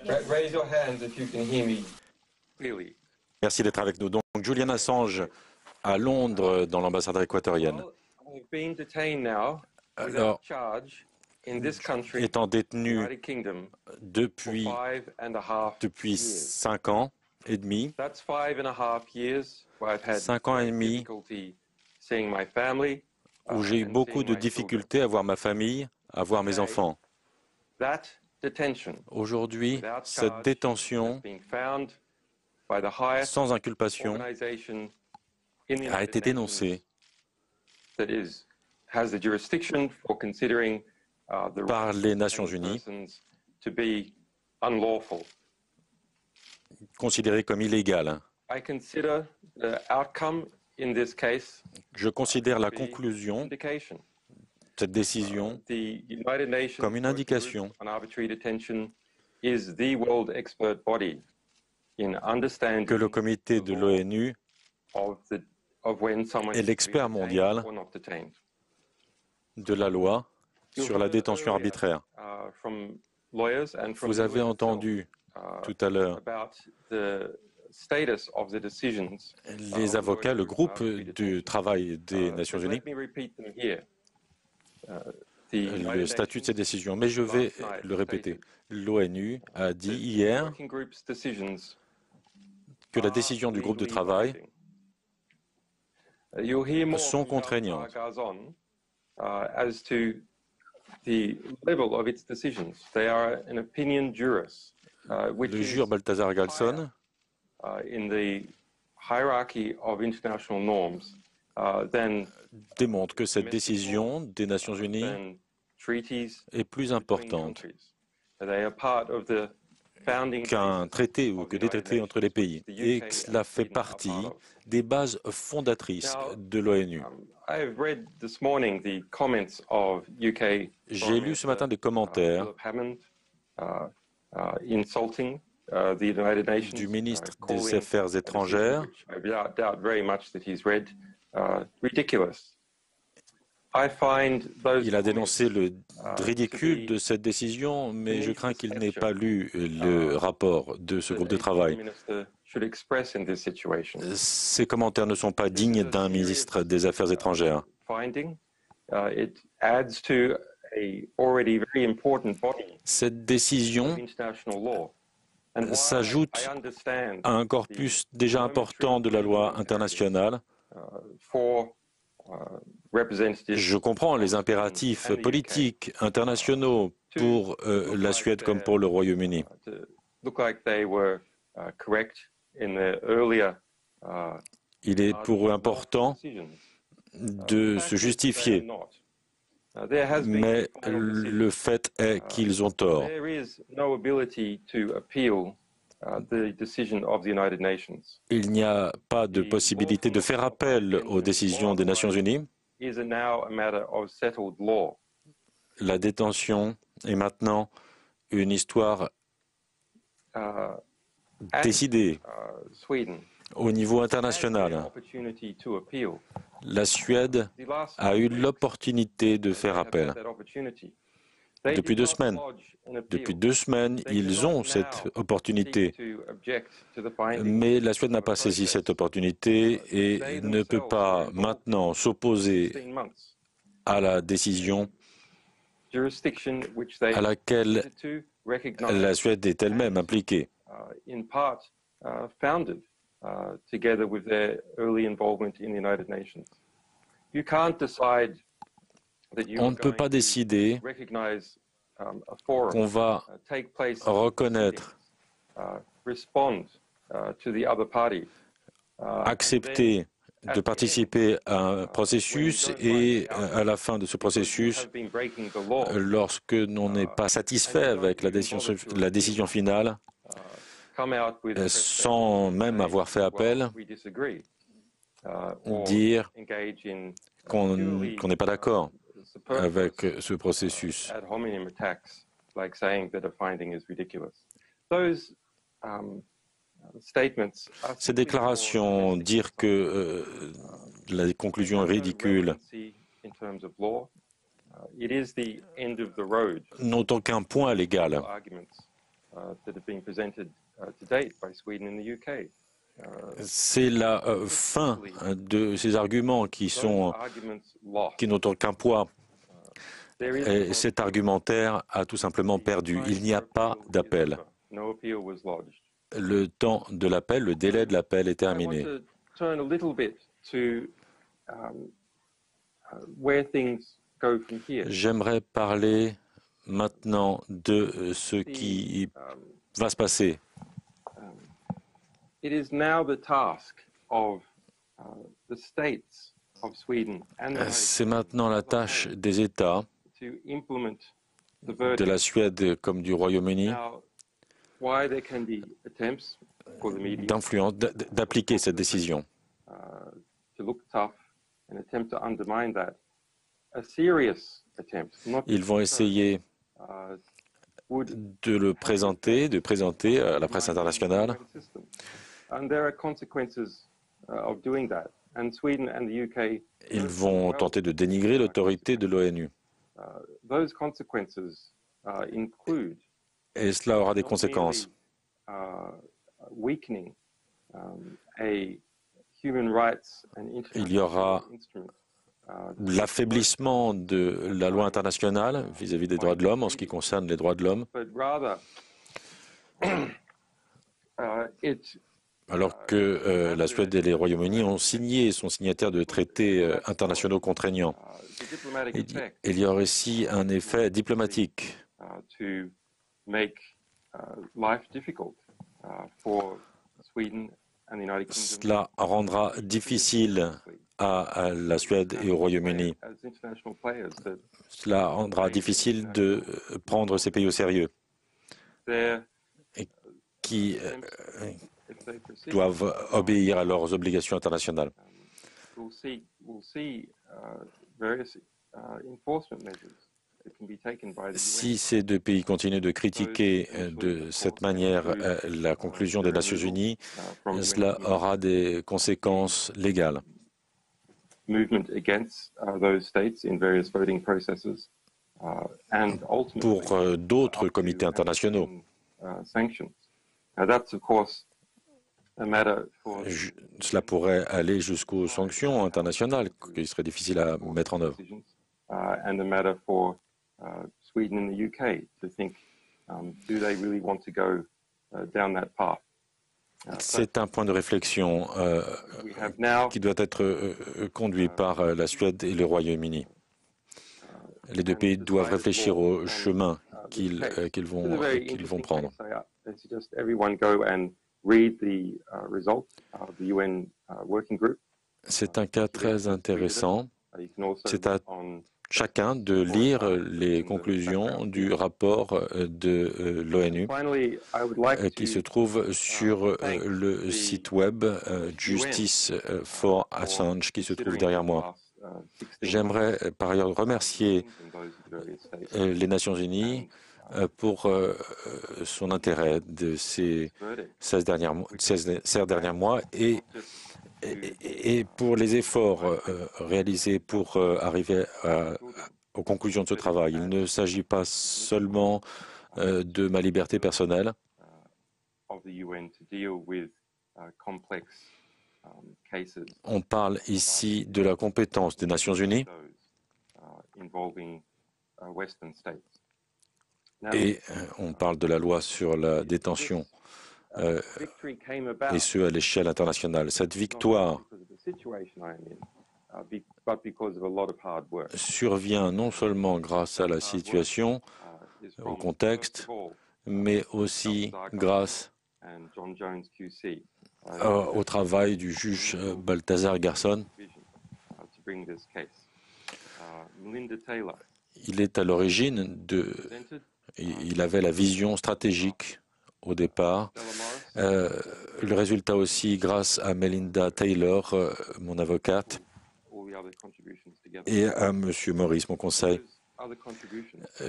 Raise your hands if you can hear me clearly. Merci d'être avec nous. Donc, Julian Assange à Londres, dans l'ambassade équatorienne. Well, I've been detained now without Alors, charge in this country, étant détenu United Kingdom, for depuis 5 ans et demi, That's 5.5 years where I've had 5 ans et demi difficulty seeing my family, où j'ai eu and beaucoup seeing de my children. difficultés à voir ma famille, à voir mes enfants. That detention, Aujourd'hui, without cette charge, détention has been found by the highest sans inculpation organization in the a United été dénoncée Nations that has the jurisdiction for considering the par rights les of Nations detained Unies, persons to be unlawful. considérée comme illégale. I consider the outcome in this case Je considère la to be conclusion indication. de cette décision The United Nations comme une Working indication Group on Arbitrary Detention is the world expert body in understanding que le comité the de law l'ONU of when someone est is to be l'expert detained mondial or not detained. de la loi sur la détention arbitraire. From lawyers and from Vous avez US entendu itself, tout à l'heure about the status of the decisions les of the avocats, le Working Group on groupe Arbitrary du Detention. travail des Nations But Unies, let me repeat them here. The le United statut de ces Nations décisions. Mais je vais last night le répéter. stated L'ONU a dit that the hier working group's decisions que la are décision du groupe de legally travail binding. You'll hear more sont from contraignantes. Garzon as to the level of its decisions. They are an opinion juris, which Le is jure Balthazar Galson in the hierarchy of international norms than démontre que cette décision des Nations Unies than treaties est plus between importante countries. They are part of the founding qu'un basis traité ou of que the des United traités entre les Nations, pays, which the et UK que and cela fait Sweden are partie part of. des bases fondatrices de l'ONU. I have read this morning the comments of UK J'ai lu ce matin des commentaires Philip Hammond insulting the United Nations, du ministre des calling Affaires a decision étrangères. which I doubt very much that he's read ridiculous. I find those Il a dénoncé le to ridicule be de cette décision, mais je beneath crains the qu'il n'ait stature pas lu le rapport de ce that groupe de a travail. Prime Minister should express in this situation. Ces commentaires ne sont pas dignes d'un ministre des Affaires étrangères. Finding it adds to a already very important body Cette décision of international law. And while s'ajoute I understand à un corpus déjà important de la loi internationale. for representatives Je comprends les impératifs politiques internationaux pour la Suède comme pour le Royaume-Uni. to look like they were correct in their earlier Il est pour eux important de se justifier, mais le fait est qu'ils ont tort. There is no ability to appeal the decision of the United Nations. Il n'y a pas de possibilité de faire appel aux décisions des Nations Unies. Is now a matter of settled law. La détention est maintenant une histoire décidée Sweden au niveau had the international. opportunity to appeal. La Suède The last a eu 2 weeks, l'opportunité de faire they have appel. had that opportunity. They Depuis did 2 not semaines. lodge an appeal. Depuis 2 semaines, They ils cannot ont cette now opportunité. seek to object to the findings Mais la Suède n'a of a pas saisi process cette opportunité et they ne peut themselves pas were involved maintenant s'opposer 16 months. à la décision Jurisdiction which they à laquelle needed to recognize, la Suède est elle-même impliquée. in part founded together with their early involvement in the United Nations. You can't decide that you On are ne peut going pas to décider recognize a forum, qu'on va take place reconnaître, respond to the other party, accepter de participer à un processus et à la fin de ce processus, have been breaking the law, lorsque l'on n'est pas satisfait avec la décision finale, come out with sans même avoir fait appel, we disagree, or dire engage in qu'on n'est pas d'accord superfluous, avec ce processus. ad hominem attacks, like saying that a finding is ridiculous. Those statements are Ces simply déclarations, for dire que la conclusion est ridicule, in terms of law, it is the end of the road n'ont aucun point légal. arguments that have been presented to date by Sweden and the UK. C'est la fin de ces arguments qui n'ont aucun poids. Et cet argumentaire a tout simplement perdu. Il n'y a pas d'appel. Le temps de l'appel, le délai de l'appel est terminé. J'aimerais parler maintenant de ce qui va se passer. C'est maintenant la tâche des États, de la Suède comme du Royaume-Uni, d'appliquer cette décision. Ils vont essayer de présenter à la presse internationale. Ils vont tenter de dénigrer l'autorité de l'ONU. Et cela aura des conséquences. Il y aura l'affaiblissement de la loi internationale vis-à-vis des droits de l'homme en ce qui concerne les droits de l'homme, alors que la Suède et les Royaumes-Unis sont signataires de traités internationaux contraignants. Il y aura aussi un effet diplomatique. Cela rendra difficile à la Suède et au Royaume-Uni. Cela rendra difficile de prendre ces pays au sérieux, qui doivent obéir à leurs obligations internationales. Si ces deux pays continuent de critiquer de cette manière la conclusion des Nations Unies, cela aura des conséquences légales. Pour d'autres comités internationaux. Cela pourrait aller jusqu'aux sanctions internationales, qui seraient difficiles à mettre en œuvre. C'est un point de réflexion qui doit être conduit par la Suède et le Royaume-Uni. Les deux pays doivent réfléchir au chemin qu'ils vont prendre. C'est un cas très intéressant. C'est à chacun de lire les conclusions du rapport de l'ONU qui se trouve sur le site web Justice for Assange qui se trouve derrière moi. J'aimerais par ailleurs remercier les Nations Unies pour son intérêt de ces 16 derniers mois et pour les efforts réalisés pour arriver aux conclusions de ce travail. Il ne s'agit pas seulement de ma liberté personnelle. On parle ici de la compétence des Nations Unies et on parle de la loi sur la détention et ce à l'échelle internationale. Cette victoire survient non seulement grâce à la situation, au contexte, mais aussi grâce au travail du juge Balthazar Garson. Il est à l'origine il avait la vision stratégique au départ. Le résultat aussi grâce à Melinda Taylor, mon avocate, et à M. Maurice, mon conseil,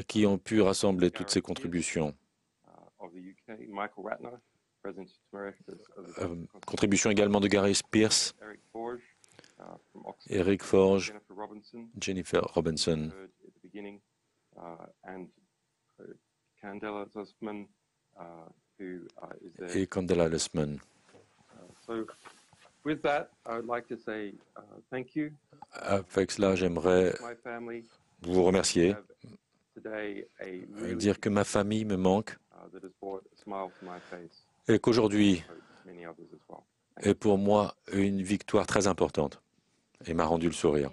qui ont pu rassembler toutes ces contributions. Contribution également de Gary Spears, Eric Forge, Jennifer Robinson, et Candela Lussman. Avec cela, j'aimerais vous remercier, dire que ma famille me manque et qu'aujourd'hui est pour moi une victoire très importante et m'a rendu le sourire.